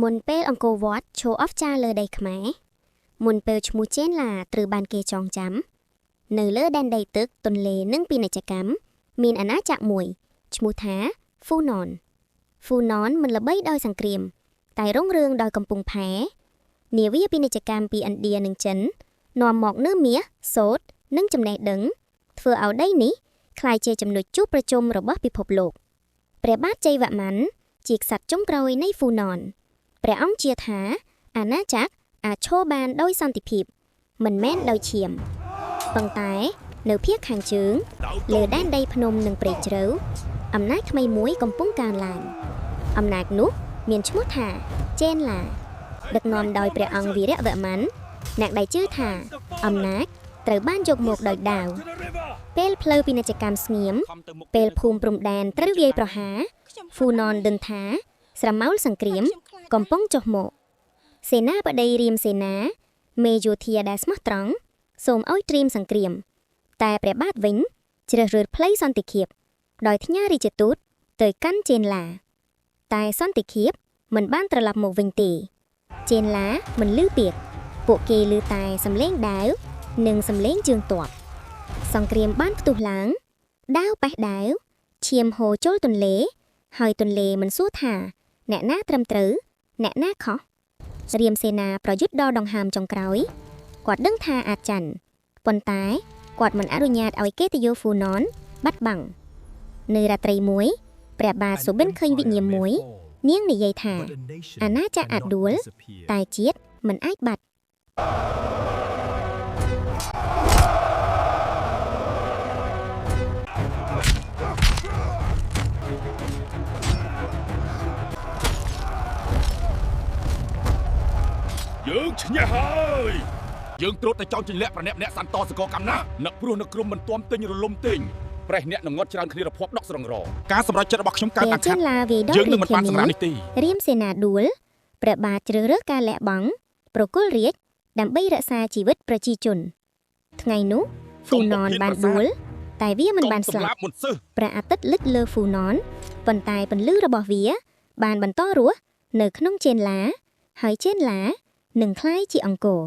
មុនពេលអង្គរវត្តឈរអហ្វចាលើដីខ្មែរមុនពេលឈ្មោះចេនឡាត្រូវបានគេចងចាំនៅលើដែនដីទឹកទន្លេនិងពាណិជ្ជកម្មមានអាណាចក្រមួយឈ្មោះថាហ្វូណនមិនល្បីដោយសង្គ្រាមតែរុងរឿងដោយកំពង់ផែនាវាពាណិជ្ជកម្មពីឥណ្ឌានិងចិននាំមកនូវមាសសូត្រនិងចំណេះដឹងធ្វើឲ្យដីនេះក្លាយជាចំណុចជួបប្រជុំរបស់ពិភពលោកព្រះបាទជ័យវរ្ម័នជាក្សត្រចុងក្រោយនៃហ្វូណនព្រះអង្គជឿថាអាណាចក្រអាចឈរបានដោយសន្តិភាពមិនមែនដោយឈាមប៉ុន្តែនៅភាគខាងជើងលើដែនដីភ្នំនិងព្រៃជ្រៅអំណាចថ្មីមួយកំពុងកើនឡើងអំណាចនោះមានឈ្មោះថាចេនឡាដឹកនាំដោយព្រះអង្គវីរៈវរ្ម័នអ្នកដែលជឿថាអំណាចត្រូវបានយកមកដោយដាវពេលផ្លូវពាណិជ្ជកម្មស្ងៀមពេលភូមិព្រំដែនត្រូវវាយប្រហារហ្វូណនដឹងថាស្រមោលសង្គ្រាមកំពុងចុះមកសេនាបតីរាមសេនាមេយោធាដែលស្មោះត្រង់សូមឲ្យត្រៀមសង្គ្រាមតែព្រះបាទវិញជ្រើសរើសផ្លូវសន្តិភាពដោយផ្ញើរាជទូតទៅកាន់ចេនឡាតែសន្តិភាពមិនបានត្រឡប់មកវិញទេចេនឡាមិនឮពាក្យពួកគេឮតែសំឡេងដាវនិងសំឡេងជើងទ័ពសង្គ្រាមបានផ្ទុះឡើងដាវប៉ះដាវឈាមហូរចូលទន្លេហើយទន្លេមិនសួរថាអ្នកណាត្រឹមត្រូវអ្នកណាខុសរាមសេនាប្រយុទ្ធដល់ដង្ហើមចុងក្រោយគាត់ដឹងថាអាចចាញ់ប៉ុន្តែគាត់មិនអនុញ្ញាតឲ្យគេទៅយកហ្វូណនបាត់បង់នៅរាត្រីមួយព្រះបាទសុបិនឃើញវិញ្ញាណមួយនាងនិយាយថាអាណាចក្រអាចដួលតែជាតិមិនអាចបាត់យើងឈ្នះហើយយើងត្រួតតែចង់ជិះលាក់ប្រញាប់អ្នកសន្តសកកម្មណាអ្នកព្រោះនៅក្រុមមិនទាន់ទិញរលំទិញប្រេះអ្នកនឹងងត់ច្រើនគ្នារភ័ព្វដកស្រង់រការសម្រេចចិត្តរបស់ខ្ញុំកើតអាខាត់យើងនឹងមិនបានសម្រាប់នេះទេរាមសេនាដួលព្រះបាទជ្រើសរើសការលះបង់ប្រគល់រាជដើម្បីរក្សាជីវិតប្រជាជនថ្ងៃនោះហ្វូណនបានដួលតែវាមិនបានស្លាប់ព្រះអាទិត្យលិចលើហ្វូណនប៉ុន្តែពន្លឺរបស់វាបានបន្តរស់នៅក្នុងចេនឡាហើយចេនឡានឹងក្លាយជាអង្គរ